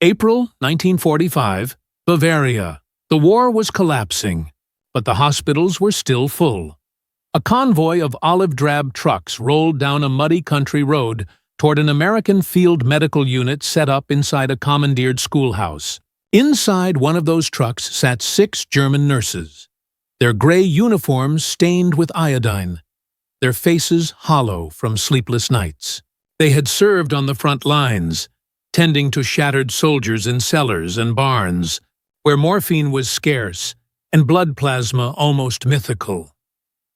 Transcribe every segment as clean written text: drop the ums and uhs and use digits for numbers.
April 1945, Bavaria. The war was collapsing, but the hospitals were still full. A convoy of olive-drab trucks rolled down a muddy country road toward an American field medical unit set up inside a commandeered schoolhouse. Inside one of those trucks sat 6 German nurses, their gray uniforms stained with iodine, their faces hollow from sleepless nights. They had served on the front lines, tending to shattered soldiers in cellars and barns, where morphine was scarce and blood plasma almost mythical.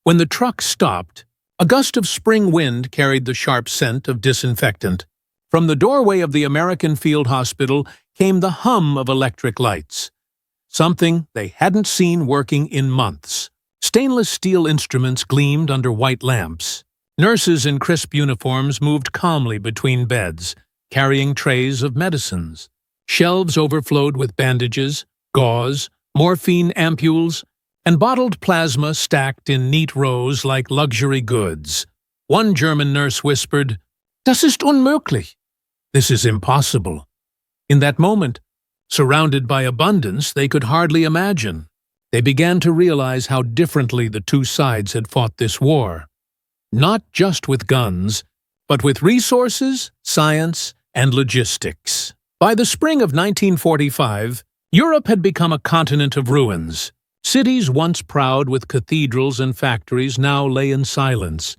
When the truck stopped, a gust of spring wind carried the sharp scent of disinfectant. From the doorway of the American field hospital came the hum of electric lights, something they hadn't seen working in months. Stainless steel instruments gleamed under white lamps. Nurses in crisp uniforms moved calmly between beds, carrying trays of medicines. Shelves overflowed with bandages, gauze, morphine ampules, and bottled plasma stacked in neat rows like luxury goods. One German nurse whispered, "Das ist unmöglich." This is impossible. In that moment, surrounded by abundance they could hardly imagine, they began to realize how differently the two sides had fought this war. Not just with guns, but with resources, science, and logistics. By the spring of 1945, Europe had become a continent of ruins. Cities once proud with cathedrals and factories now lay in silence,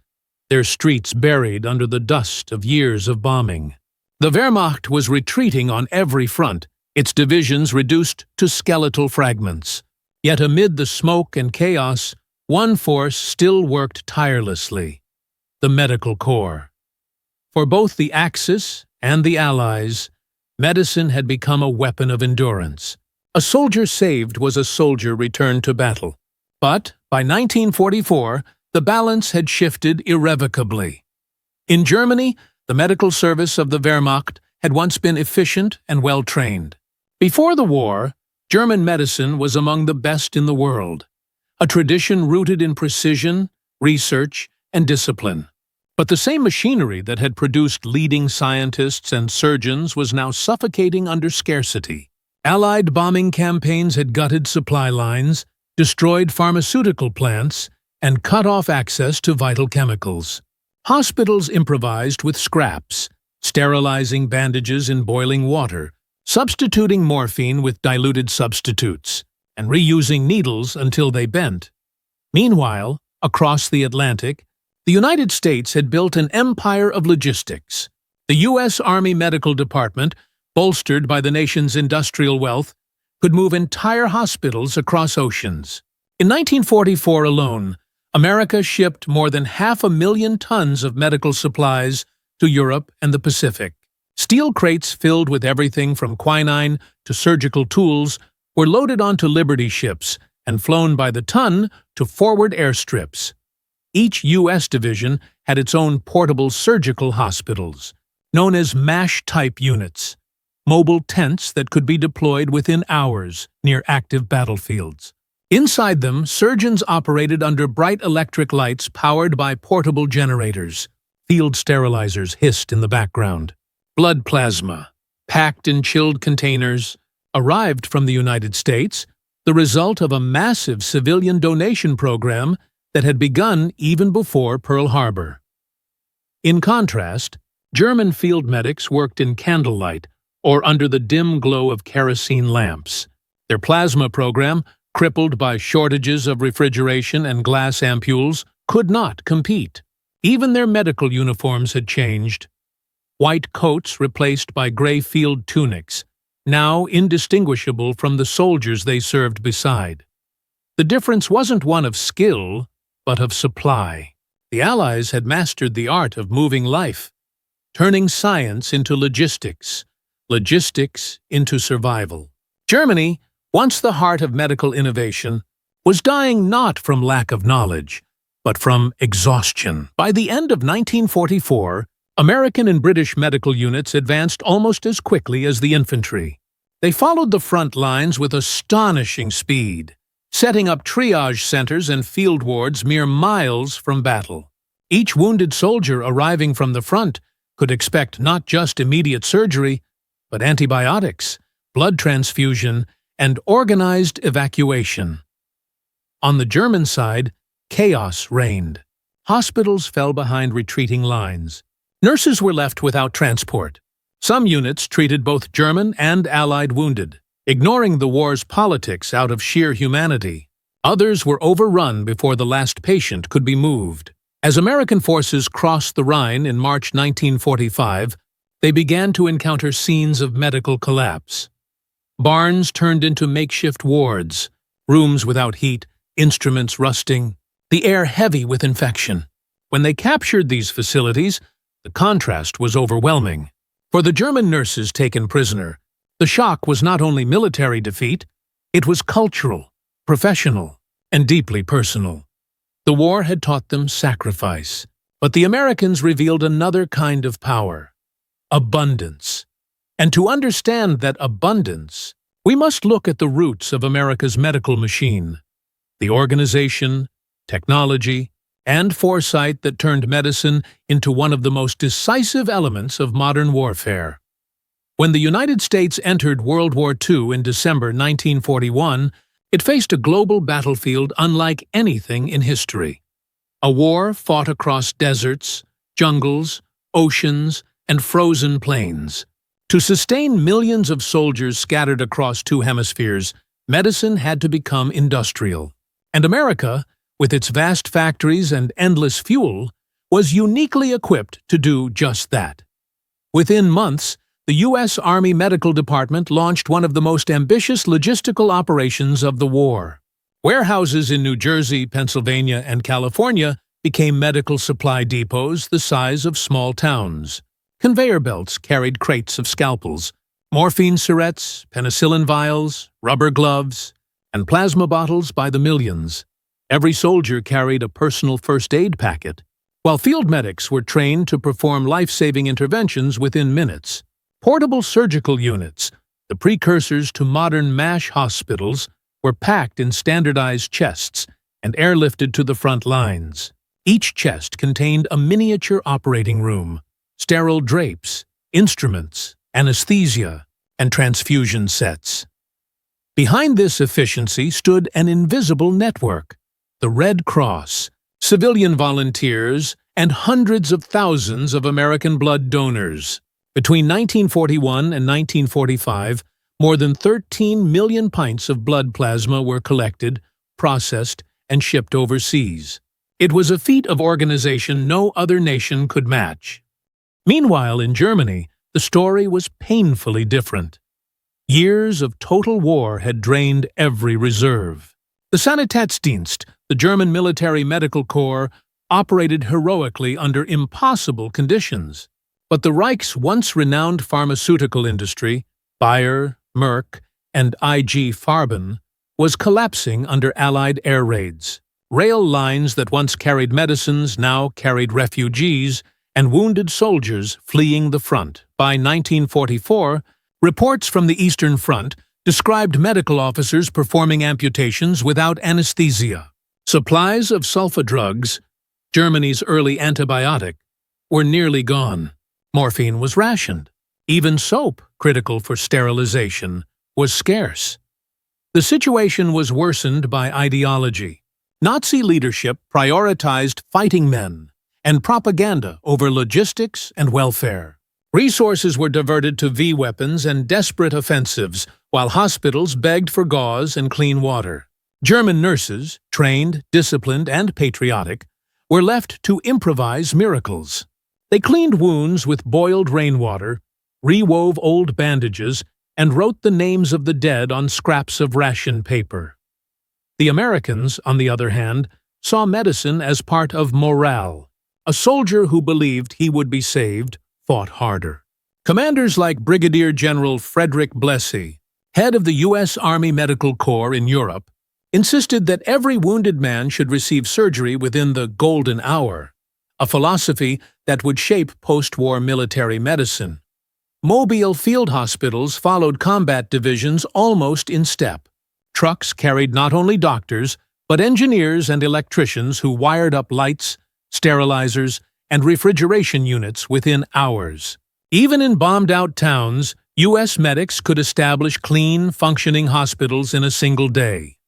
their streets buried under the dust of years of bombing. The Wehrmacht was retreating on every front, its divisions reduced to skeletal fragments. Yet amid the smoke and chaos, one force still worked tirelessly: the medical corps. For both the Axis and the Allies, medicine had become a weapon of endurance. A soldier saved was a soldier returned to battle. But by 1944, the balance had shifted irrevocably. In Germany, the medical service of the Wehrmacht had once been efficient and well-trained. Before the war, German medicine was among the best in the world, a tradition rooted in precision, research, and discipline. But the same machinery that had produced leading scientists and surgeons was now suffocating under scarcity. Allied bombing campaigns had gutted supply lines, destroyed pharmaceutical plants, and cut off access to vital chemicals. Hospitals improvised with scraps, sterilizing bandages in boiling water, substituting morphine with diluted substitutes, and reusing needles until they bent. Meanwhile, across the Atlantic, the United States had built an empire of logistics. The U.S. Army Medical Department, bolstered by the nation's industrial wealth, could move entire hospitals across oceans. In 1944 alone, America shipped more than 500,000 tons of medical supplies to Europe and the Pacific. Steel crates filled with everything from quinine to surgical tools were loaded onto Liberty ships and flown by the ton to forward airstrips. Each U.S. division had its own portable surgical hospitals, known as MASH-type units, mobile tents that could be deployed within hours near active battlefields. Inside them, surgeons operated under bright electric lights powered by portable generators. Field sterilizers hissed in the background. Blood plasma, packed in chilled containers, arrived from the United States, the result of a massive civilian donation program that had begun even before Pearl Harbor. In contrast, German field medics worked in candlelight or under the dim glow of kerosene lamps. Their plasma program, crippled by shortages of refrigeration and glass ampules, could not compete. Even their medical uniforms had changed. White coats replaced by gray field tunics, now indistinguishable from the soldiers they served beside. The difference wasn't one of skill, but of supply. The Allies had mastered the art of moving life, turning science into logistics, logistics into survival. Germany, once the heart of medical innovation, was dying not from lack of knowledge, but from exhaustion. By the end of 1944, American and British medical units advanced almost as quickly as the infantry. They followed the front lines with astonishing speed, setting up triage centers and field wards mere miles from battle. Each wounded soldier arriving from the front could expect not just immediate surgery, but antibiotics, blood transfusion, and organized evacuation. On the German side, chaos reigned. Hospitals fell behind retreating lines. Nurses were left without transport. Some units treated both German and Allied wounded, ignoring the war's politics out of sheer humanity. Others were overrun before the last patient could be moved. As American forces crossed the Rhine in March 1945, they began to encounter scenes of medical collapse. Barns turned into makeshift wards, rooms without heat, instruments rusting, the air heavy with infection. When they captured these facilities, the contrast was overwhelming. For the German nurses taken prisoner, the shock was not only military defeat, it was cultural, professional, and deeply personal. The war had taught them sacrifice, but the Americans revealed another kind of power: abundance. And to understand that abundance, we must look at the roots of America's medical machine, the organization, technology, and foresight that turned medicine into one of the most decisive elements of modern warfare. When the United States entered World War II in December 1941, it faced a global battlefield unlike anything in history. A war fought across deserts, jungles, oceans, and frozen plains. To sustain millions of soldiers scattered across two hemispheres, medicine had to become industrial. And America, with its vast factories and endless fuel, was uniquely equipped to do just that. Within months, the U.S. Army Medical Department launched one of the most ambitious logistical operations of the war. Warehouses in New Jersey, Pennsylvania, and California became medical supply depots the size of small towns. Conveyor belts carried crates of scalpels, morphine syringes, penicillin vials, rubber gloves, and plasma bottles by the millions. Every soldier carried a personal first aid packet, while field medics were trained to perform life-saving interventions within minutes. Portable surgical units, the precursors to modern MASH hospitals, were packed in standardized chests and airlifted to the front lines. Each chest contained a miniature operating room, sterile drapes, instruments, anesthesia, and transfusion sets. Behind this efficiency stood an invisible network: the Red Cross, civilian volunteers, and hundreds of thousands of American blood donors. Between 1941 and 1945, more than 13 million pints of blood plasma were collected, processed, and shipped overseas. It was a feat of organization no other nation could match. Meanwhile, in Germany, the story was painfully different. Years of total war had drained every reserve. The Sanitätsdienst, the German military medical corps, operated heroically under impossible conditions. But the Reich's once renowned pharmaceutical industry, Bayer, Merck, and IG Farben, was collapsing under Allied air raids. Rail lines that once carried medicines now carried refugees and wounded soldiers fleeing the front. By 1944, reports from the Eastern Front described medical officers performing amputations without anesthesia. Supplies of sulfa drugs, Germany's early antibiotic, were nearly gone. Morphine was rationed. Even soap, critical for sterilization, was scarce. The situation was worsened by ideology. Nazi leadership prioritized fighting men and propaganda over logistics and welfare. Resources were diverted to V-weapons and desperate offensives, while hospitals begged for gauze and clean water. German nurses, trained, disciplined, and patriotic, were left to improvise miracles. They cleaned wounds with boiled rainwater, rewove old bandages, and wrote the names of the dead on scraps of ration paper. The Americans, on the other hand, saw medicine as part of morale. A soldier who believed he would be saved fought harder. Commanders like Brigadier General Frederick Blécy, head of the U.S. Army Medical Corps in Europe, insisted that every wounded man should receive surgery within the golden hour, a philosophy that would shape post-war military medicine. Mobile field hospitals followed combat divisions almost in step. Trucks carried not only doctors, but engineers and electricians who wired up lights, sterilizers, and refrigeration units within hours. Even in bombed-out towns, U.S. medics could establish clean, functioning hospitals in a single day.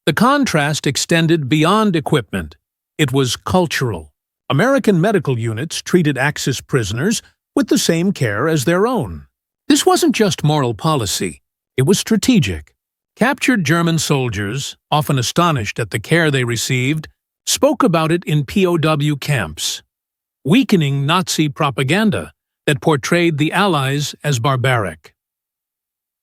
The contrast extended beyond equipment. It was cultural. American medical units treated Axis prisoners with the same care as their own. This wasn't just moral policy. It was strategic. Captured German soldiers, often astonished at the care they received, spoke about it in POW camps, weakening Nazi propaganda that portrayed the Allies as barbaric.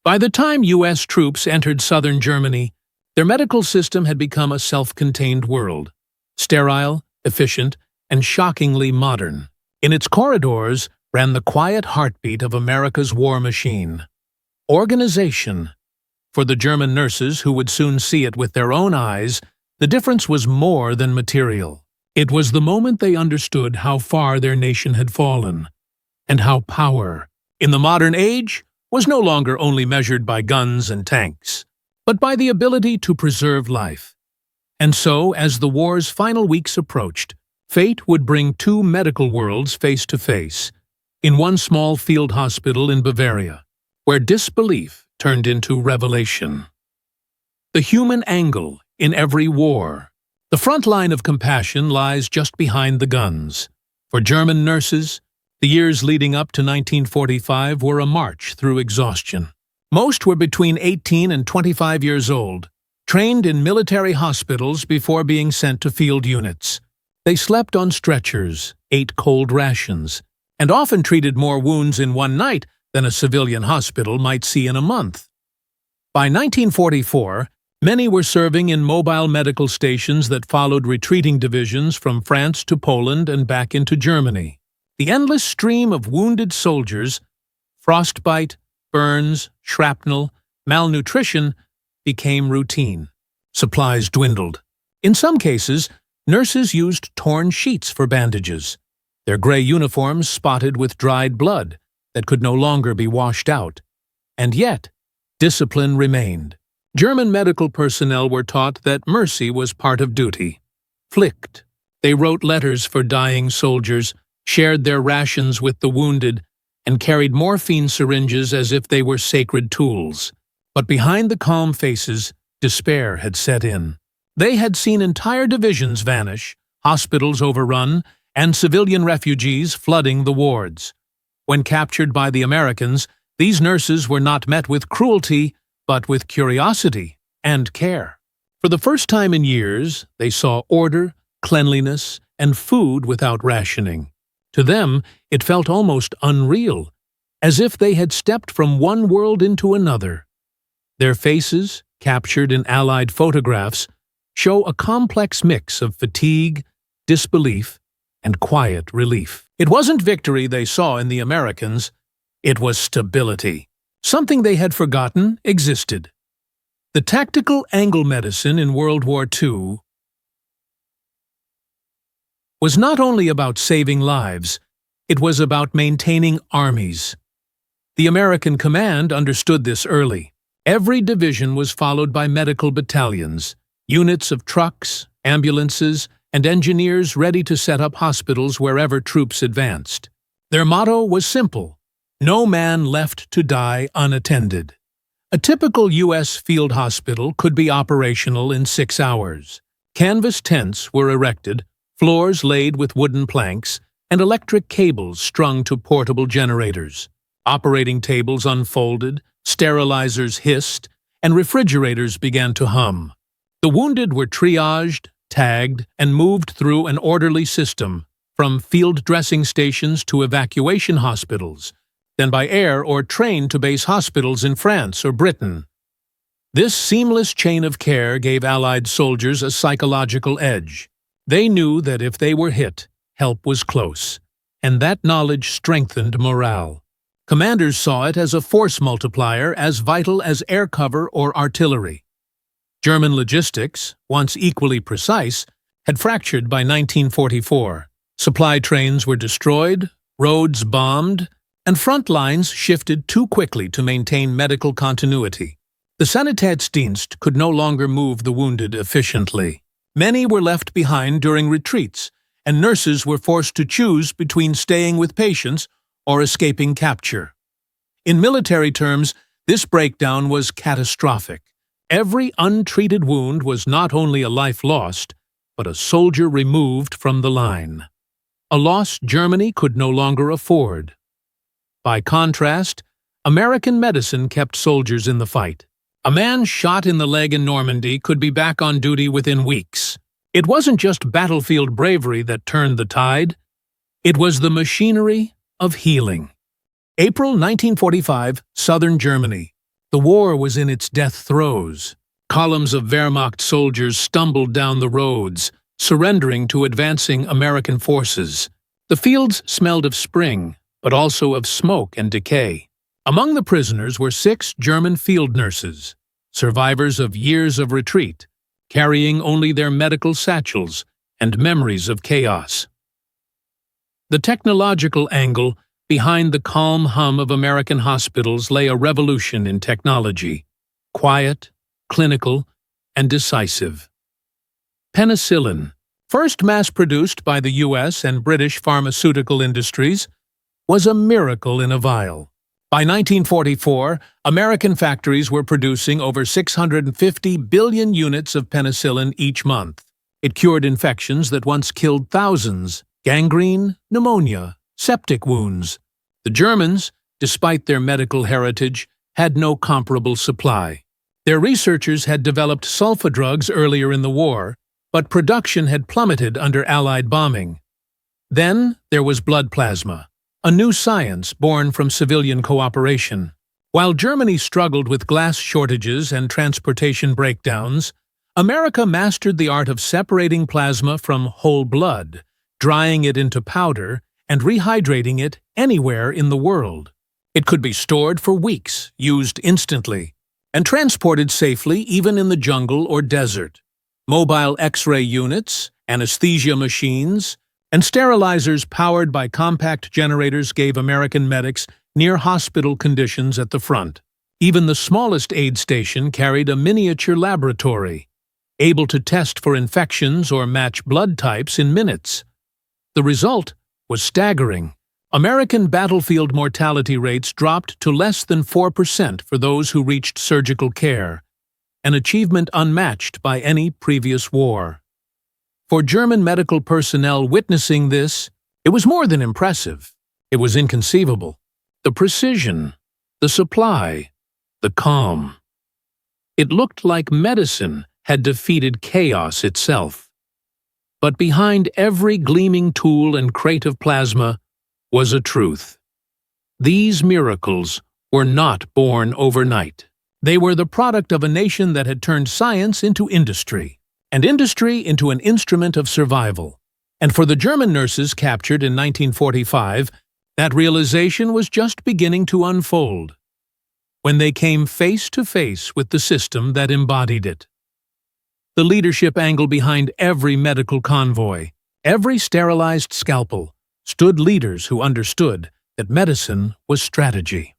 By the time U.S. troops entered southern Germany, their medical system had become a self-contained world, sterile, efficient, and shockingly modern. In its corridors ran the quiet heartbeat of America's war machine. Organization. For the German nurses who would soon see it with their own eyes, the difference was more than material. It was the moment they understood how far their nation had fallen, and how power, in the modern age, was no longer only measured by guns and tanks, but by the ability to preserve life. And so, as the war's final weeks approached, fate would bring two medical worlds face to face, in one small field hospital in Bavaria, where disbelief turned into revelation. The human angle in every war. The front line of compassion lies just behind the guns. For German nurses, the years leading up to 1945 were a march through exhaustion. Most were between 18 and 25 years old, trained in military hospitals before being sent to field units. They slept on stretchers, ate cold rations, and often treated more wounds in one night than a civilian hospital might see in a month. By 1944, many were serving in mobile medical stations that followed retreating divisions from France to Poland and back into Germany. The endless stream of wounded soldiers, frostbite, burns, shrapnel, malnutrition, became routine. Supplies dwindled. In some cases, nurses used torn sheets for bandages, their gray uniforms spotted with dried blood that could no longer be washed out. And yet, discipline remained. German medical personnel were taught that mercy was part of duty. Pflicht. They wrote letters for dying soldiers, shared their rations with the wounded, and carried morphine syringes as if they were sacred tools. But behind the calm faces, despair had set in. They had seen entire divisions vanish, hospitals overrun, and civilian refugees flooding the wards. When captured by the Americans, these nurses were not met with cruelty, but with curiosity and care. For the first time in years, they saw order, cleanliness, and food without rationing. To them, it felt almost unreal, as if they had stepped from one world into another. Their faces, captured in Allied photographs, show a complex mix of fatigue, disbelief, and quiet relief. It wasn't victory they saw in the Americans, it was stability. Something they had forgotten existed. The tactical angle medicine in World War II was not only about saving lives, it was about maintaining armies. The American command understood this early. Every division was followed by medical battalions, units of trucks, ambulances, and engineers ready to set up hospitals wherever troops advanced. Their motto was simple: no man left to die unattended. A typical U.S. field hospital could be operational in 6 hours. Canvas tents were erected, floors laid with wooden planks, and electric cables strung to portable generators. Operating tables unfolded, sterilizers hissed, and refrigerators began to hum. The wounded were triaged, tagged, and moved through an orderly system, from field dressing stations to evacuation hospitals, then by air or train to base hospitals in France or Britain. This seamless chain of care gave Allied soldiers a psychological edge. They knew that if they were hit, help was close, and that knowledge strengthened morale. Commanders saw it as a force multiplier as vital as air cover or artillery. German logistics, once equally precise, had fractured by 1944. Supply trains were destroyed, roads bombed, and front lines shifted too quickly to maintain medical continuity. The Sanitätsdienst could no longer move the wounded efficiently. Many were left behind during retreats, and nurses were forced to choose between staying with patients or escaping capture. In military terms, this breakdown was catastrophic. Every untreated wound was not only a life lost, but a soldier removed from the line. A loss Germany could no longer afford. By contrast, American medicine kept soldiers in the fight. A man shot in the leg in Normandy could be back on duty within weeks. It wasn't just battlefield bravery that turned the tide. It was the machinery of healing. April 1945, southern Germany. The war was in its death throes. Columns of Wehrmacht soldiers stumbled down the roads, surrendering to advancing American forces. The fields smelled of spring, but also of smoke and decay. Among the prisoners were 6 German field nurses, survivors of years of retreat, carrying only their medical satchels and memories of chaos. The technological angle behind the calm hum of American hospitals lay a revolution in technology, quiet, clinical, and decisive. Penicillin, first mass-produced by the U.S. and British pharmaceutical industries, was a miracle in a vial. By 1944, American factories were producing over 650 billion units of penicillin each month. It cured infections that once killed thousands: gangrene, pneumonia, septic wounds. The Germans, despite their medical heritage, had no comparable supply. Their researchers had developed sulfa drugs earlier in the war, but production had plummeted under Allied bombing. Then there was blood plasma, a new science born from civilian cooperation. While Germany struggled with glass shortages and transportation breakdowns, America mastered the art of separating plasma from whole blood, drying it into powder, and rehydrating it anywhere in the world. It could be stored for weeks, used instantly, and transported safely even in the jungle or desert. Mobile X-ray units, anesthesia machines, and sterilizers powered by compact generators gave American medics near-hospital conditions at the front. Even the smallest aid station carried a miniature laboratory, able to test for infections or match blood types in minutes. The result was staggering. American battlefield mortality rates dropped to less than 4% for those who reached surgical care, an achievement unmatched by any previous war. For German medical personnel witnessing this, it was more than impressive. It was inconceivable. The precision, the supply, the calm. It looked like medicine had defeated chaos itself. But behind every gleaming tool and crate of plasma was a truth. These miracles were not born overnight. They were the product of a nation that had turned science into industry, and industry into an instrument of survival. And for the German nurses captured in 1945, that realization was just beginning to unfold, when they came face to face with the system that embodied it. The leadership angle behind every medical convoy, every sterilized scalpel, stood leaders who understood that medicine was strategy.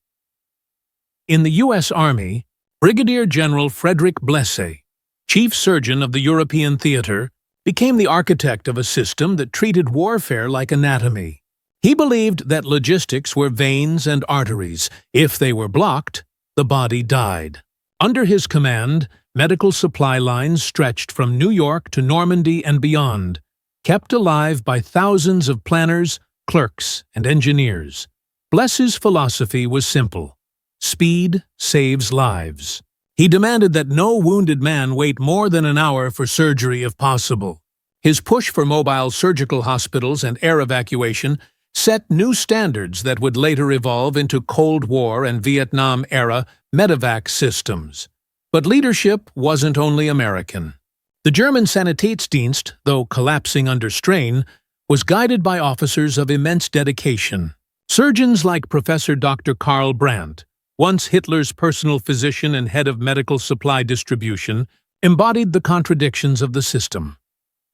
In the U.S. Army, Brigadier General Frederick Blesse, chief surgeon of the European theater, became the architect of a system that treated warfare like anatomy. He believed that logistics were veins and arteries. If they were blocked, the body died. Under his command, medical supply lines stretched from New York to Normandy and beyond, kept alive by thousands of planners, clerks, and engineers. Blesse's philosophy was simple: speed saves lives. He demanded that no wounded man wait more than an hour for surgery if possible. His push for mobile surgical hospitals and air evacuation set new standards that would later evolve into Cold War and Vietnam-era medevac systems. But leadership wasn't only American. The German Sanitätsdienst, though collapsing under strain, was guided by officers of immense dedication. Surgeons like Professor Dr. Karl Brandt, once Hitler's personal physician and head of medical supply distribution, embodied the contradictions of the system.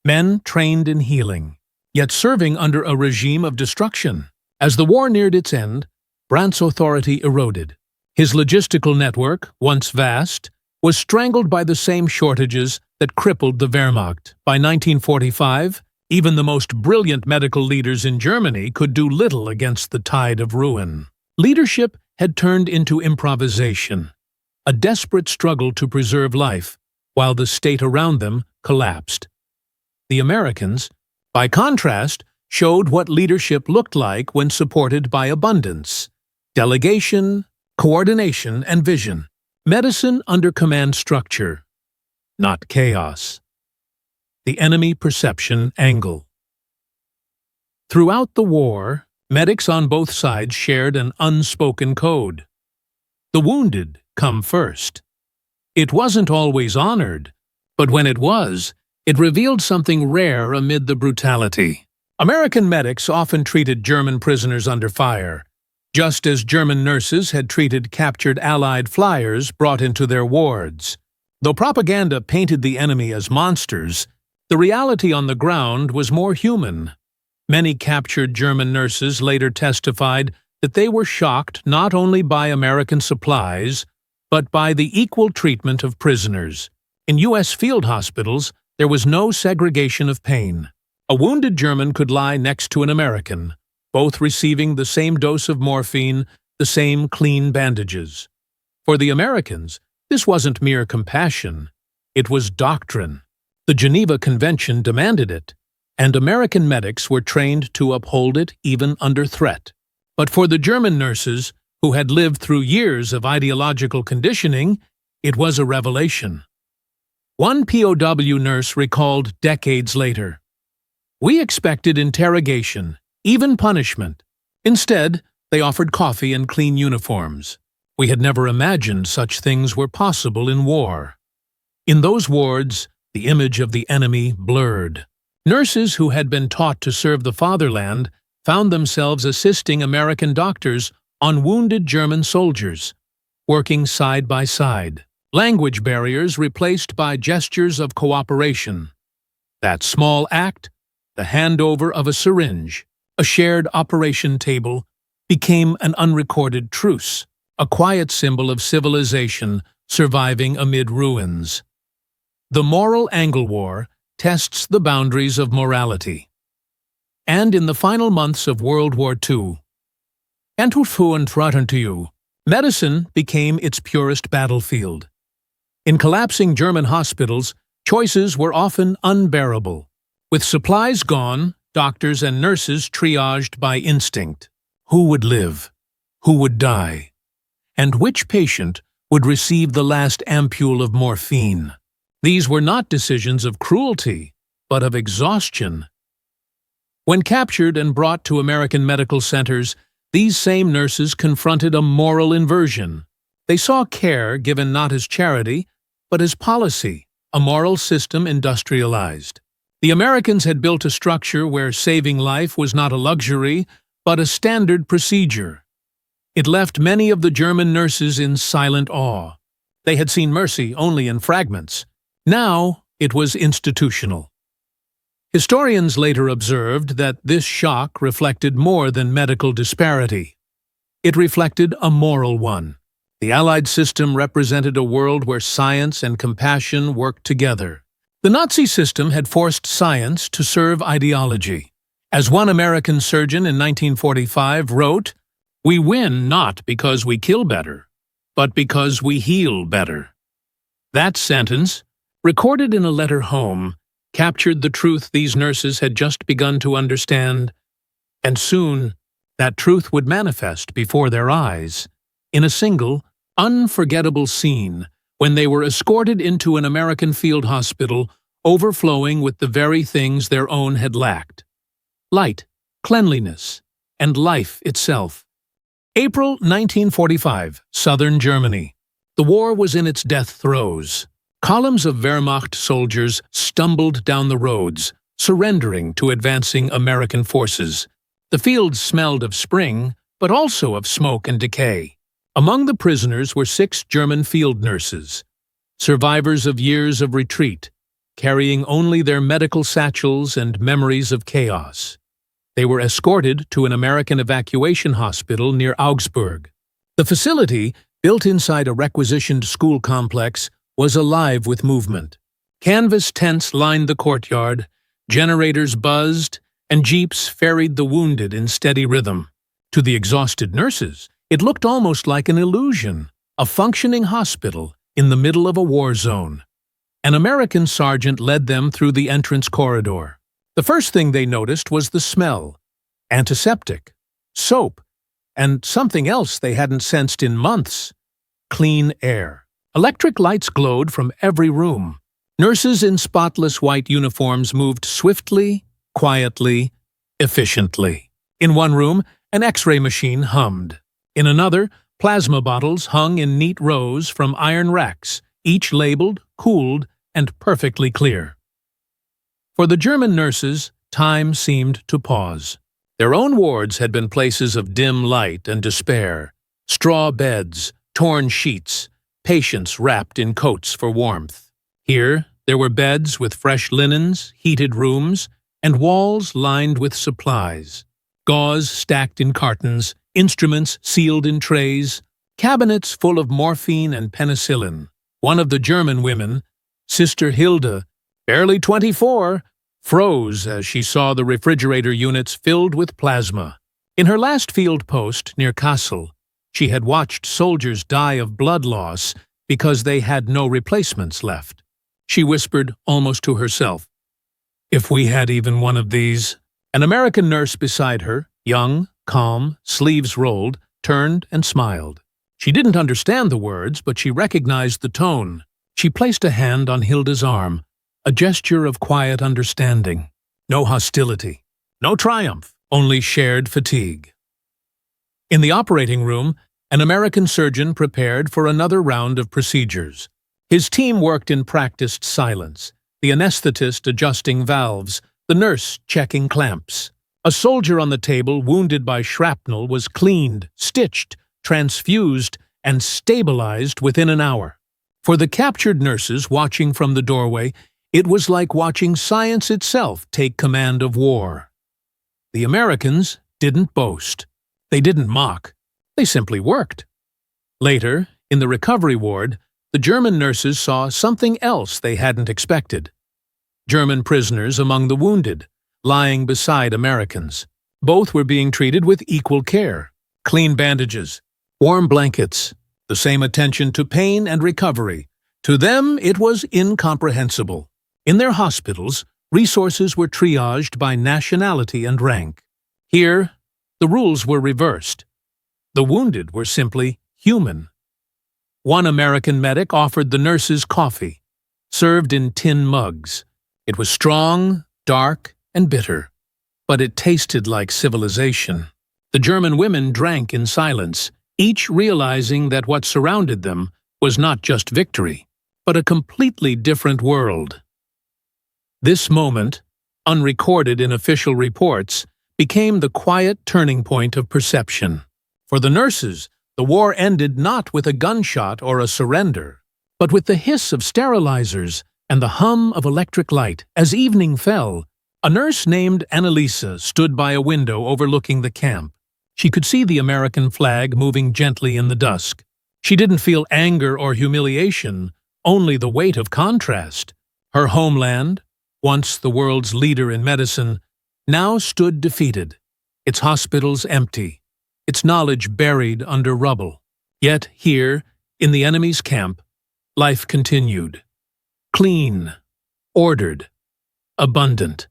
Men trained in healing, yet serving under a regime of destruction. As the war neared its end, Brandt's authority eroded. His logistical network, once vast, was strangled by the same shortages that crippled the Wehrmacht. By 1945, even the most brilliant medical leaders in Germany could do little against the tide of ruin. Leadership had turned into improvisation, a desperate struggle to preserve life, while the state around them collapsed. The Americans, by contrast, showed what leadership looked like when supported by abundance, delegation, coordination, and vision. Medicine under command structure, not chaos. The enemy perception angle. Throughout the war, medics on both sides shared an unspoken code. The wounded come first. It wasn't always honored, but when it was, it revealed something rare amid the brutality. American medics often treated German prisoners under fire, just as German nurses had treated captured Allied flyers brought into their wards. Though propaganda painted the enemy as monsters, the reality on the ground was more human. Many captured German nurses later testified that they were shocked not only by American supplies, but by the equal treatment of prisoners. In U.S. field hospitals, there was no segregation of pain. A wounded German could lie next to an American, both receiving the same dose of morphine, the same clean bandages. For the Americans, this wasn't mere compassion. It was doctrine. The Geneva Convention demanded it, and American medics were trained to uphold it even under threat. But for the German nurses, who had lived through years of ideological conditioning, it was a revelation. One POW nurse recalled decades later, "We expected interrogation, even punishment. Instead, they offered coffee and clean uniforms. We had never imagined such things were possible in war." In those wards, the image of the enemy blurred. Nurses who had been taught to serve the fatherland found themselves assisting American doctors on wounded German soldiers, working side by side. Language barriers replaced by gestures of cooperation. That small act, the handover of a syringe, a shared operation table, became an unrecorded truce, a quiet symbol of civilization surviving amid ruins. The moral angle war tests the boundaries of morality. And in the final months of World War II, medicine became its purest battlefield. In collapsing German hospitals, choices were often unbearable. With supplies gone, doctors and nurses triaged by instinct. Who would live? Who would die? And which patient would receive the last ampule of morphine? These were not decisions of cruelty, but of exhaustion. When captured and brought to American medical centers, these same nurses confronted a moral inversion. They saw care given not as charity, but as policy, a moral system industrialized. The Americans had built a structure where saving life was not a luxury, but a standard procedure. It left many of the German nurses in silent awe. They had seen mercy only in fragments. Now it was institutional. Historians later observed that this shock reflected more than medical disparity. It reflected a moral one. The Allied system represented a world where science and compassion worked together. The Nazi system had forced science to serve ideology. As one American surgeon in 1945 wrote, "We win not because we kill better, but because we heal better." That sentence, recorded in a letter home, captured the truth these nurses had just begun to understand, and soon that truth would manifest before their eyes, in a single, unforgettable scene when they were escorted into an American field hospital overflowing with the very things their own had lacked: light, cleanliness, and life itself. April 1945, southern Germany. The war was in its death throes. Columns of Wehrmacht soldiers stumbled down the roads, surrendering to advancing American forces. The fields smelled of spring, but also of smoke and decay. Among the prisoners were 6 German field nurses, survivors of years of retreat, carrying only their medical satchels and memories of chaos. They were escorted to an American evacuation hospital near Augsburg. The facility, built inside a requisitioned school complex, was alive with movement. Canvas tents lined the courtyard, generators buzzed, and jeeps ferried the wounded in steady rhythm. To the exhausted nurses, It looked almost like an illusion, a functioning hospital in the middle of a war zone. An American sergeant led them through the entrance corridor. The first thing they noticed was the smell: antiseptic, soap, and something else they hadn't sensed in months: clean air. Electric lights glowed from every room. Nurses in spotless white uniforms moved swiftly, quietly, efficiently. In one room, an X-ray machine hummed. In another, plasma bottles hung in neat rows from iron racks, each labeled, cooled, and perfectly clear. For the German nurses, time seemed to pause. Their own wards had been places of dim light and despair: straw beds, torn sheets, patients wrapped in coats for warmth. Here, there were beds with fresh linens, heated rooms, and walls lined with supplies: gauze stacked in cartons, instruments sealed in trays, cabinets full of morphine and penicillin. One of the German women, Sister Hilda, barely 24, froze as she saw the refrigerator units filled with plasma. In her last field post near Kassel, she had watched soldiers die of blood loss because they had no replacements left. She whispered almost to herself, "If we had even one of these." An American nurse beside her, young, calm, sleeves rolled, turned and smiled. She didn't understand the words, but she recognized the tone. She placed a hand on Hilda's arm, a gesture of quiet understanding. No hostility, no triumph, only shared fatigue. In the operating room, an American surgeon prepared for another round of procedures. His team worked in practiced silence, the anesthetist adjusting valves, the nurse checking clamps. A soldier on the table, wounded by shrapnel, was cleaned, stitched, transfused, and stabilized within an hour. For the captured nurses watching from the doorway, it was like watching science itself take command of war. The Americans didn't boast. They didn't mock. They simply worked. Later, in the recovery ward, the German nurses saw something else they hadn't expected: German prisoners among the wounded, lying beside Americans. Both were being treated with equal care: clean bandages, warm blankets, the same attention to pain and recovery. To them, it was incomprehensible. In their hospitals, resources were triaged by nationality and rank. Here, the rules were reversed. The wounded were simply human. One American medic offered the nurses coffee, served in tin mugs. It was strong, dark, and bitter, but it tasted like civilization. The German women drank in silence, each realizing that what surrounded them was not just victory, but a completely different world. This moment, unrecorded in official reports, became the quiet turning point of perception. For the nurses, the war ended not with a gunshot or a surrender, but with the hiss of sterilizers and the hum of electric light. As evening fell, a nurse named Annalisa stood by a window overlooking the camp. She could see the American flag moving gently in the dusk. She didn't feel anger or humiliation, only the weight of contrast. Her homeland, once the world's leader in medicine, now stood defeated, its hospitals empty, its knowledge buried under rubble. Yet here, in the enemy's camp, life continued. Clean, ordered, abundant.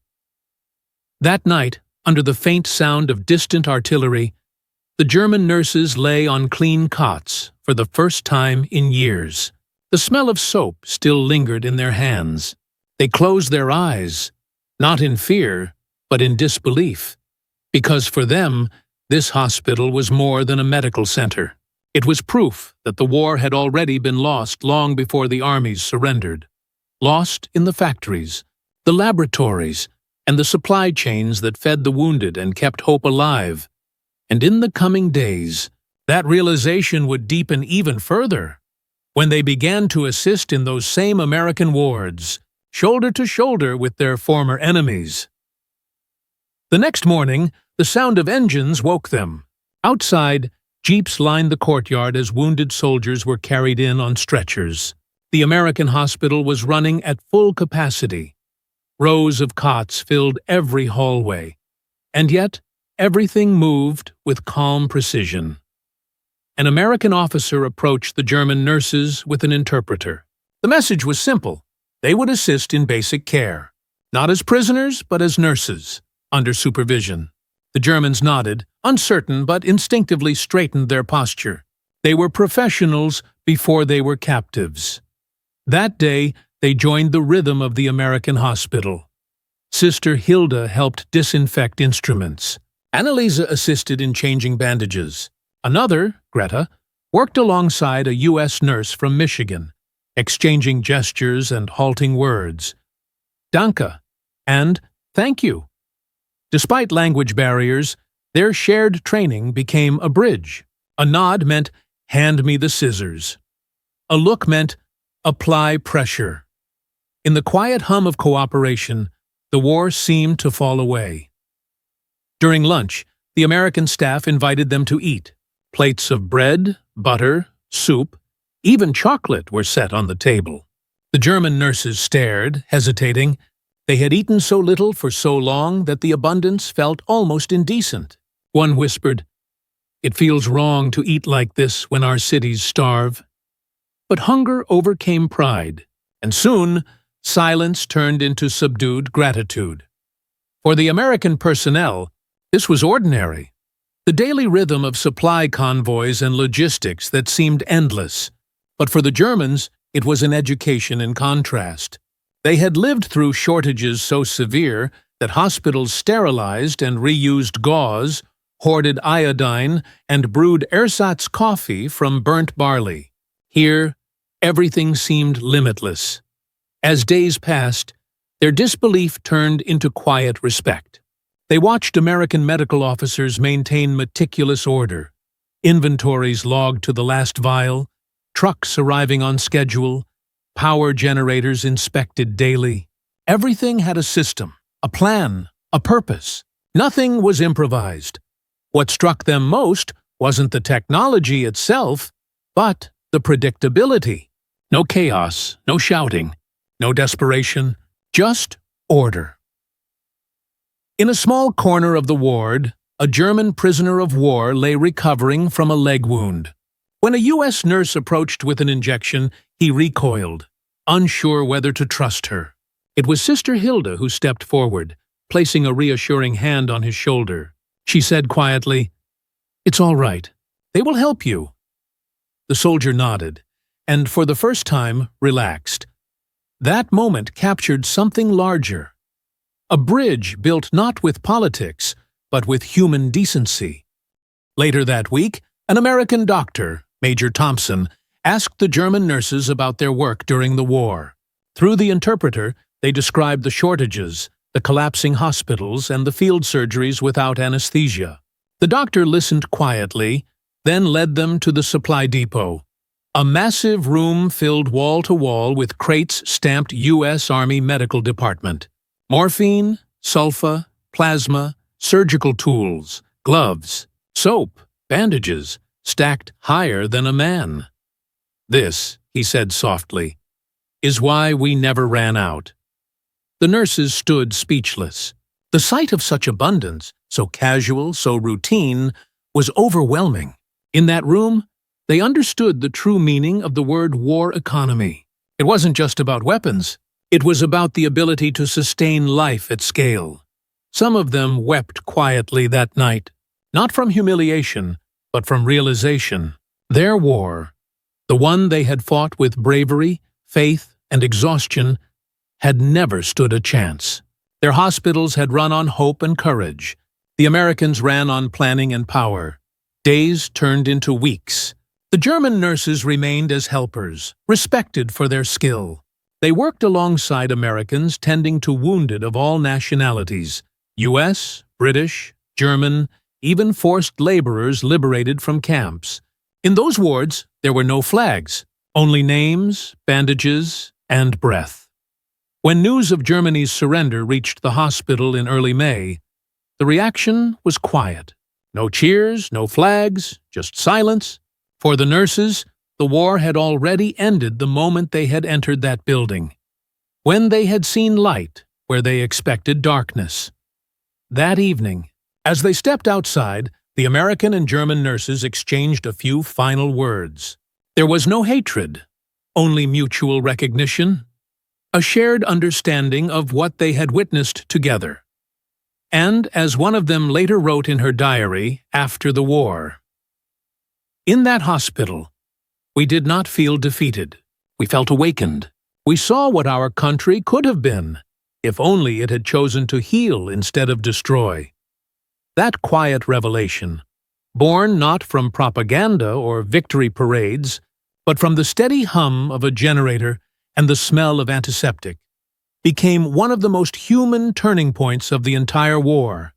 That night, under the faint sound of distant artillery, the German nurses lay on clean cots for the first time in years. The smell of soap still lingered in their hands. They closed their eyes, not in fear, but in disbelief, because for them, this hospital was more than a medical center. It was proof that the war had already been lost long before the armies surrendered. Lost in the factories, the laboratories, and the supply chains that fed the wounded and kept hope alive. And in the coming days, that realization would deepen even further when they began to assist in those same American wards, shoulder to shoulder with their former enemies. The next morning, the sound of engines woke them. Outside, jeeps lined the courtyard as wounded soldiers were carried in on stretchers. The American hospital was running at full capacity. Rows of cots filled every hallway, and yet everything moved with calm precision. an American officer approached the German nurses with an interpreter. The message was simple. They would assist in basic care, not as prisoners, but as nurses, under supervision. The Germans nodded, uncertain but instinctively straightened their posture. They were professionals before they were captives. That day, they joined the rhythm of the American hospital. Sister Hilda helped disinfect instruments. Annalisa assisted in changing bandages. Another, Greta, worked alongside a U.S. nurse from Michigan, exchanging gestures and halting words. Danke and thank you. Despite language barriers, their shared training became a bridge. A nod meant, hand me the scissors. A look meant, apply pressure. In the quiet hum of cooperation, the war seemed to fall away. During lunch, the American staff invited them to eat. Plates of bread, butter, soup, even chocolate were set on the table. The German nurses stared, hesitating. They had eaten so little for so long that the abundance felt almost indecent. One whispered, "It feels wrong to eat like this when our cities starve." But hunger overcame pride, and soon silence turned into subdued gratitude. For the American personnel, this was ordinary. The daily rhythm of supply convoys and logistics that seemed endless. But for the Germans, it was an education in contrast. They had lived through shortages so severe that hospitals sterilized and reused gauze, hoarded iodine, and brewed ersatz coffee from burnt barley. Here, everything seemed limitless. As days passed, their disbelief turned into quiet respect. They watched American medical officers maintain meticulous order, inventories logged to the last vial, trucks arriving on schedule, power generators inspected daily. Everything had a system, a plan, a purpose. Nothing was improvised. What struck them most wasn't the technology itself, but the predictability. No chaos, no shouting, no desperation, just order. In a small corner of the ward, a German prisoner of war lay recovering from a leg wound. When a U.S. nurse approached with an injection, he recoiled, unsure whether to trust her. It was Sister Hilda who stepped forward, placing a reassuring hand on his shoulder. She said quietly, "It's all right. They will help you." The soldier nodded, and for the first time relaxed. That moment captured something larger. A bridge built not with politics, but with human decency. Later that week, an American doctor, Major Thompson, asked the German nurses about their work during the war. Through the interpreter, they described the shortages, the collapsing hospitals, and the field surgeries without anesthesia. The doctor listened quietly, then led them to the supply depot. A massive room filled wall to wall with crates stamped U.S. Army Medical Department. Morphine, sulfa, plasma, surgical tools, gloves, soap, bandages, stacked higher than a man. "This," he said softly, "is why we never ran out." The nurses stood speechless. The sight of such abundance, so casual, so routine, was overwhelming. In that room, they understood the true meaning of the word war economy. It wasn't just about weapons. It was about the ability to sustain life at scale. Some of them wept quietly that night, not from humiliation, but from realization. Their war, the one they had fought with bravery, faith, and exhaustion, had never stood a chance. Their hospitals had run on hope and courage. The Americans ran on planning and power. Days turned into weeks. The German nurses remained as helpers, respected for their skill. They worked alongside Americans tending to wounded of all nationalities, U.S., British, German, even forced laborers liberated from camps. In those wards, there were no flags, only names, bandages, and breath. When news of Germany's surrender reached the hospital in early May, the reaction was quiet. No cheers, no flags, just silence. For the nurses, the war had already ended the moment they had entered that building, when they had seen light where they expected darkness. That evening, as they stepped outside, The American and German nurses exchanged a few final words. There was no hatred, only mutual recognition, a shared understanding of what they had witnessed together. And, as one of them later wrote in her diary after the war, "In that hospital, we did not feel defeated. We felt awakened. We saw what our country could have been, if only it had chosen to heal instead of destroy." That quiet revelation, born not from propaganda or victory parades, but from the steady hum of a generator and the smell of antiseptic, became one of the most human turning points of the entire war.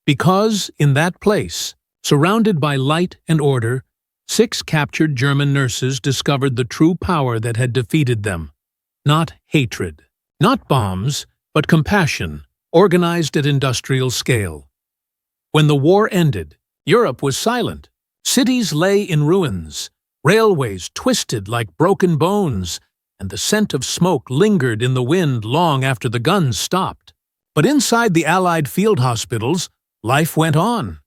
Because, in that place, surrounded by light and order, 6 captured German nurses discovered the true power that had defeated them. Not hatred, not bombs, but compassion, organized at industrial scale. When the war ended, Europe was silent. Cities lay in ruins, railways twisted like broken bones, and the scent of smoke lingered in the wind long after the guns stopped. But inside the Allied field hospitals, life went on.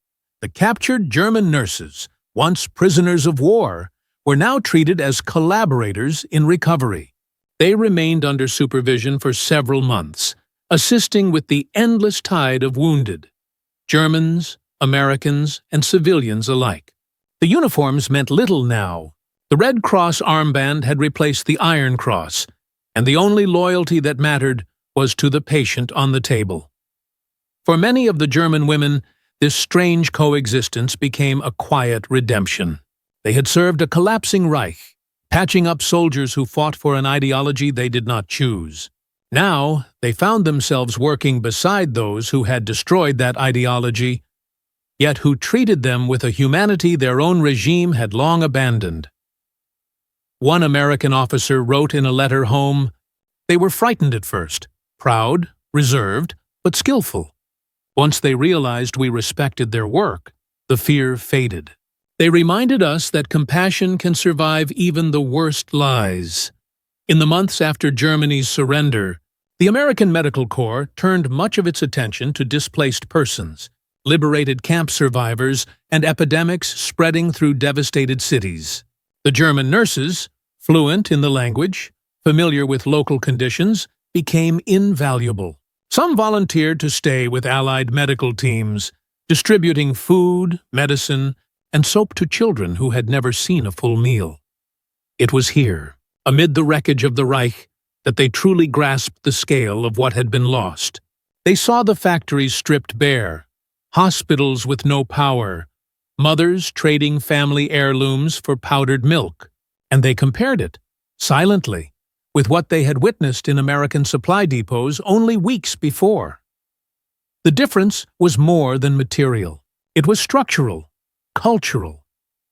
The captured German nurses, once prisoners of war, were now treated as collaborators in recovery. They remained under supervision for several months, assisting with the endless tide of wounded, Germans, Americans, and civilians alike. The uniforms meant little now. The Red Cross armband had replaced the Iron Cross, and the only loyalty that mattered was to the patient on the table. For many of the German women, this strange coexistence became a quiet redemption. They had served a collapsing Reich, patching up soldiers who fought for an ideology they did not choose. Now, they found themselves working beside those who had destroyed that ideology, yet who treated them with a humanity their own regime had long abandoned. One American officer wrote in a letter home, "They were frightened at first, proud, reserved, but skillful. Once they realized we respected their work, the fear faded. They reminded us that compassion can survive even the worst lies." In the months after Germany's surrender, the American Medical Corps turned much of its attention to displaced persons, liberated camp survivors, and epidemics spreading through devastated cities. The German nurses, fluent in the language, familiar with local conditions, became invaluable. Some volunteered to stay with Allied medical teams, distributing food, medicine, and soap to children who had never seen a full meal. It was here, amid the wreckage of the Reich, that they truly grasped the scale of what had been lost. They saw the factories stripped bare, hospitals with no power, mothers trading family heirlooms for powdered milk, and they compared it, silently, with what they had witnessed in American supply depots only weeks before. The difference was more than material. It was structural, cultural.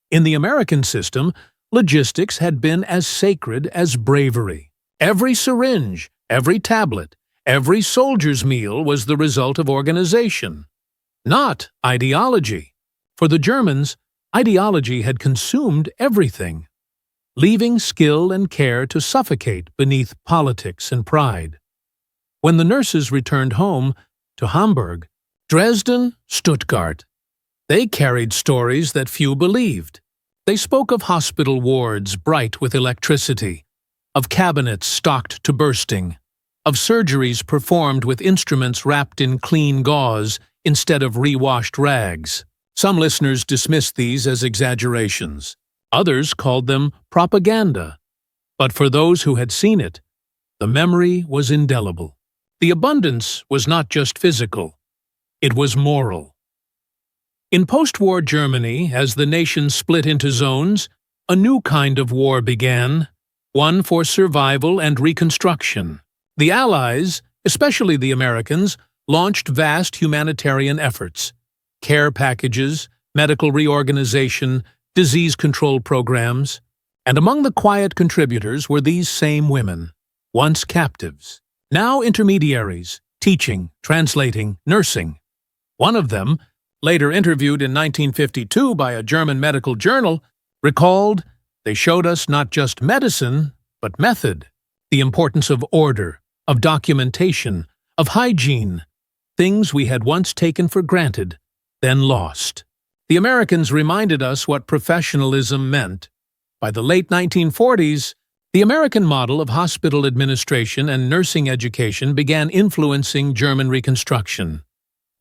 In the American system, logistics had been as sacred as bravery. Every syringe, every tablet, every soldier's meal was the result of organization, not ideology. For the Germans, ideology had consumed everything, leaving skill and care to suffocate beneath politics and pride. When the nurses returned home, to Hamburg, Dresden, Stuttgart, they carried stories that few believed. They spoke of hospital wards bright with electricity, of cabinets stocked to bursting, of surgeries performed with instruments wrapped in clean gauze instead of re-washed rags. Some listeners dismissed these as exaggerations. Others called them propaganda. But for those who had seen it, the memory was indelible. The abundance was not just physical, it was moral. In post-war Germany, as the nation split into zones, a new kind of war began, one for survival and reconstruction. The Allies, especially the Americans, launched vast humanitarian efforts, care packages, medical reorganization, disease control programs, and among the quiet contributors were these same women, once captives, now intermediaries, teaching, translating, nursing. One of them, later interviewed in 1952 by a German medical journal, recalled, "They showed us not just medicine, but method, the importance of order, of documentation, of hygiene, things we had once taken for granted, then lost." The Americans reminded us what professionalism meant. By the late 1940s, the American model of hospital administration and nursing education began influencing German Reconstruction.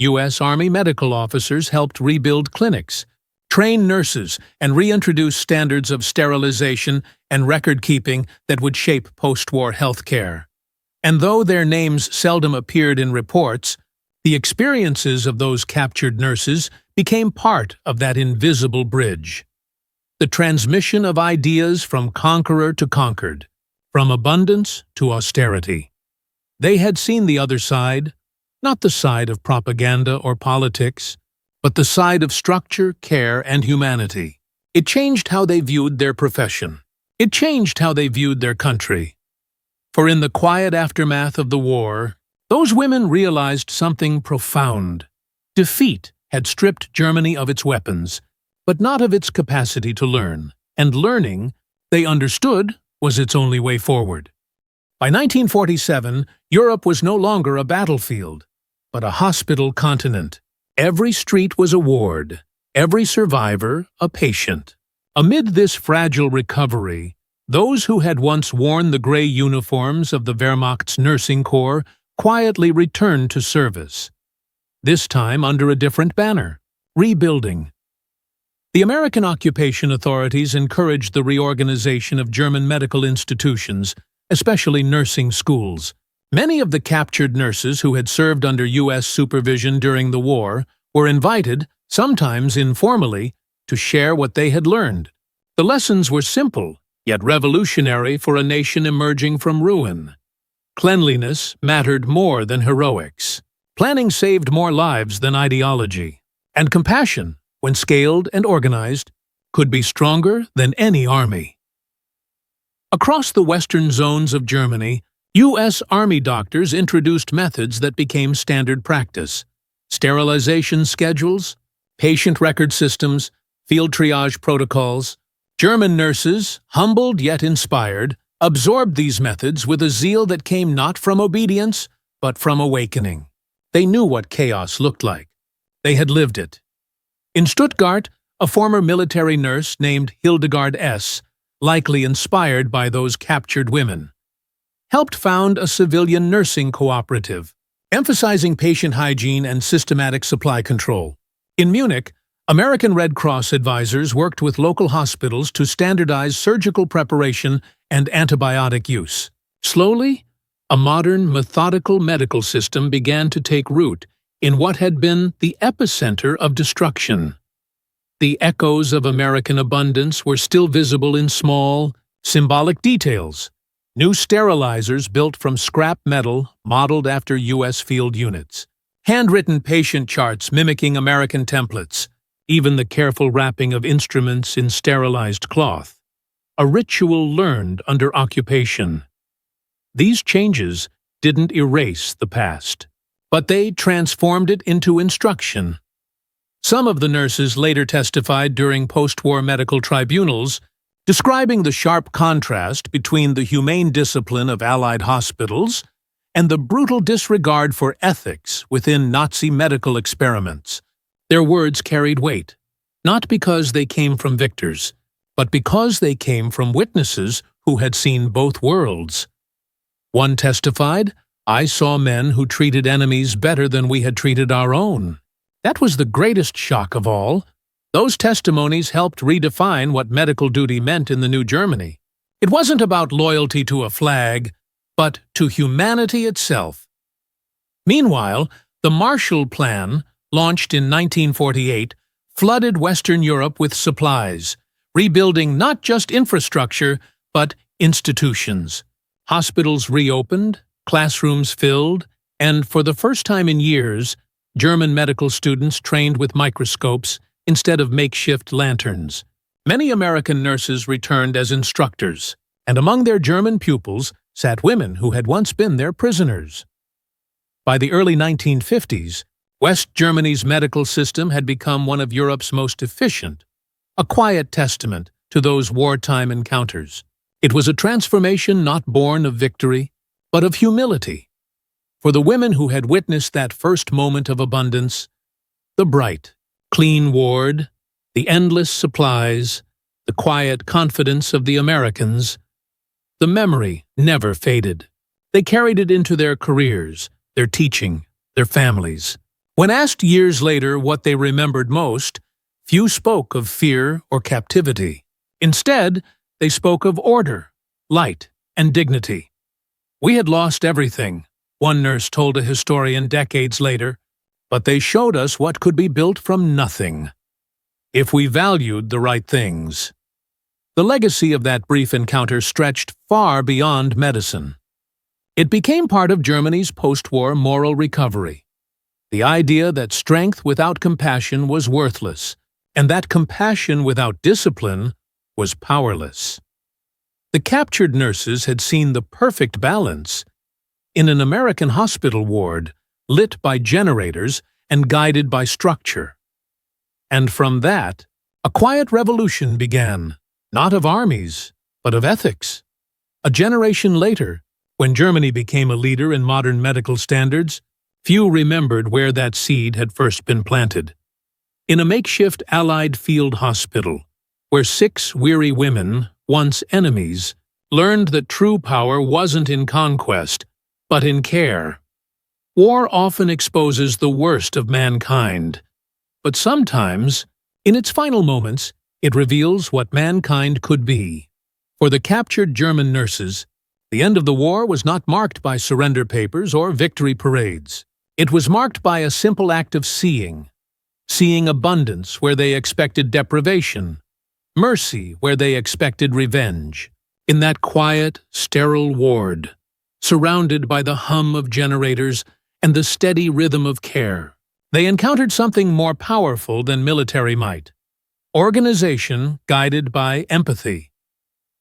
U.S. Army medical officers helped rebuild clinics, train nurses, and reintroduce standards of sterilization and record-keeping that would shape post-war health care. And though their names seldom appeared in reports, the experiences of those captured nurses became part of that invisible bridge. The transmission of ideas from conqueror to conquered, from abundance to austerity. They had seen the other side, not the side of propaganda or politics, but the side of structure, care, and humanity. It changed how they viewed their profession. It changed how they viewed their country. For in the quiet aftermath of the war, those women realized something profound. Defeat had stripped Germany of its weapons, but not of its capacity to learn. And learning, they understood, was its only way forward. By 1947, Europe was no longer a battlefield, but a hospital continent. Every street was a ward, every survivor a patient. Amid this fragile recovery, those who had once worn the gray uniforms of the Wehrmacht's nursing corps quietly returned to service. This time under a different banner, rebuilding. The American occupation authorities encouraged the reorganization of German medical institutions, especially nursing schools. Many of the captured nurses who had served under U.S. supervision during the war were invited, sometimes informally, to share what they had learned. The lessons were simple, yet revolutionary for a nation emerging from ruin. Cleanliness mattered more than heroics. Planning saved more lives than ideology. And compassion, when scaled and organized, could be stronger than any army. Across the western zones of Germany, U.S. Army doctors introduced methods that became standard practice: sterilization schedules, patient record systems, field triage protocols. German nurses, humbled yet inspired, absorbed these methods with a zeal that came not from obedience, but from awakening. They knew what chaos looked like. They had lived it. In Stuttgart, a former military nurse named Hildegard S., likely inspired by those captured women, helped found a civilian nursing cooperative, emphasizing patient hygiene and systematic supply control. In Munich, American Red Cross advisors worked with local hospitals to standardize surgical preparation and antibiotic use. Slowly, a modern, methodical medical system began to take root in what had been the epicenter of destruction. The echoes of American abundance were still visible in small, symbolic details. New sterilizers built from scrap metal modeled after U.S. field units. Handwritten patient charts mimicking American templates. Even the careful wrapping of instruments in sterilized cloth. A ritual learned under occupation. These changes didn't erase the past, but they transformed it into instruction. Some of the nurses later testified during post-war medical tribunals, describing the sharp contrast between the humane discipline of Allied hospitals and the brutal disregard for ethics within Nazi medical experiments. Their words carried weight, not because they came from victors, but because they came from witnesses who had seen both worlds. One testified, "I saw men who treated enemies better than we had treated our own." That was the greatest shock of all. Those testimonies helped redefine what medical duty meant in the new Germany. It wasn't about loyalty to a flag, but to humanity itself. Meanwhile, the Marshall Plan, launched in 1948, flooded Western Europe with supplies, rebuilding not just infrastructure, but institutions. Hospitals reopened, classrooms filled, and for the first time in years, German medical students trained with microscopes instead of makeshift lanterns. Many American nurses returned as instructors, and among their German pupils sat women who had once been their prisoners. By the early 1950s, West Germany's medical system had become one of Europe's most efficient, a quiet testament to those wartime encounters. It was a transformation not born of victory, but of humility. For the women who had witnessed that first moment of abundance, the bright, clean ward, The endless supplies, the quiet confidence of the Americans. The memory never faded. They carried it into their careers, their teaching, their families. When asked years later what they remembered most, few spoke of fear or captivity. Instead, they spoke of order, light, and dignity. "We had lost everything," one nurse told a historian decades later, "but they showed us what could be built from nothing, if we valued the right things." The legacy of that brief encounter stretched far beyond medicine. It became part of Germany's post-war moral recovery. The idea that strength without compassion was worthless, and that compassion without discipline was powerless. The captured nurses had seen the perfect balance in an American hospital ward, lit by generators and guided by structure. And from that, a quiet revolution began, not of armies, but of ethics. A generation later, when Germany became a leader in modern medical standards, few remembered where that seed had first been planted. In a makeshift Allied field hospital, where 6 weary women, once enemies, learned that true power wasn't in conquest, but in care. War often exposes the worst of mankind, but sometimes, in its final moments, it reveals what mankind could be. For the captured German nurses, the end of the war was not marked by surrender papers or victory parades. It was marked by a simple act of seeing abundance where they expected deprivation, mercy where they expected revenge. In that quiet, sterile ward, surrounded by the hum of generators and the steady rhythm of care, they encountered something more powerful than military might: organization guided by empathy.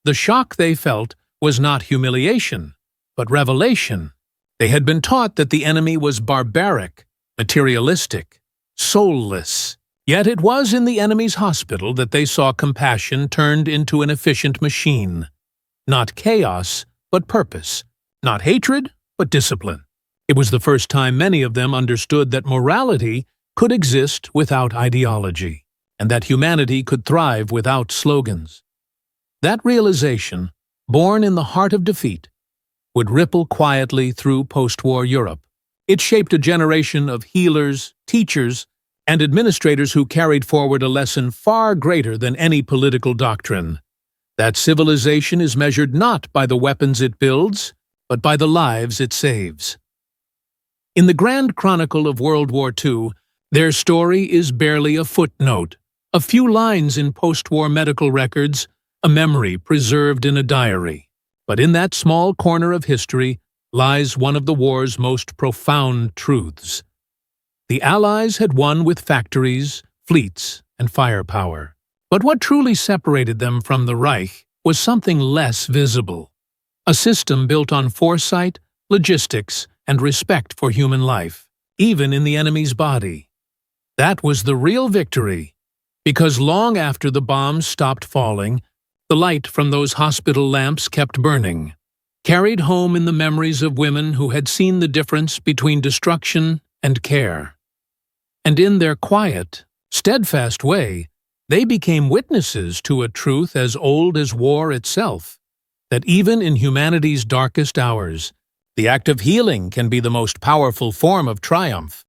The shock they felt was not humiliation, but revelation. They had been taught that the enemy was barbaric, materialistic, soulless. Yet it was in the enemy's hospital that they saw compassion turned into an efficient machine. Not chaos, but purpose. Not hatred, but discipline. It was the first time many of them understood that morality could exist without ideology, and that humanity could thrive without slogans. That realization, born in the heart of defeat, would ripple quietly through post-war Europe. It shaped a generation of healers, teachers, and administrators who carried forward a lesson far greater than any political doctrine: that civilization is measured not by the weapons it builds, but by the lives it saves. In the grand chronicle of World War II, their story is barely a footnote, a few lines in post-war medical records, a memory preserved in a diary. But in that small corner of history lies one of the war's most profound truths. The Allies had won with factories, fleets, and firepower. But what truly separated them from the Reich was something less visible: a system built on foresight, logistics, and respect for human life, even in the enemy's body. That was the real victory, because long after the bombs stopped falling, the light from those hospital lamps kept burning, carried home in the memories of women who had seen the difference between destruction and care. And in their quiet, steadfast way, they became witnesses to a truth as old as war itself: that even in humanity's darkest hours, the act of healing can be the most powerful form of triumph.